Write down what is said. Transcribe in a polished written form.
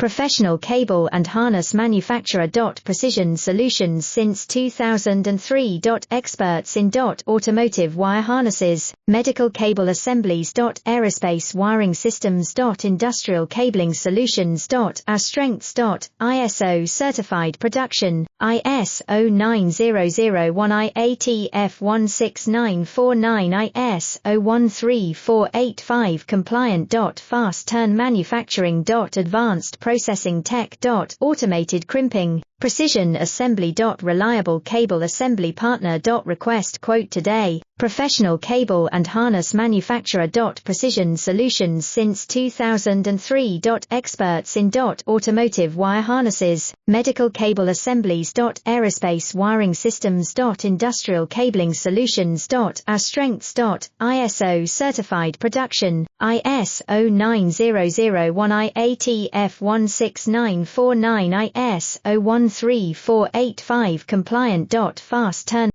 professional cable and harness manufacturer. Precision Solutions since 2003. Experts in automotive wire harnesses, medical cable assemblies. Aerospace wiring systems. Industrial cabling solutions. Our strengths. ISO certified production, ISO 9001 IATF 16949 ISO 13485 compliant. Fast turn manufacturing. Advanced processing tech. Automated crimping, precision assembly. Reliable cable assembly partner. Request quote today. Professional cable and harness manufacturer. Precision Solutions since 2003. Experts in automotive wire harnesses, medical cable assemblies. Aerospace wiring systems. Industrial cabling solutions. Our strengths. ISO certified production, ISO 9001 IATF 16949 ISO 13485 compliant. Fast turn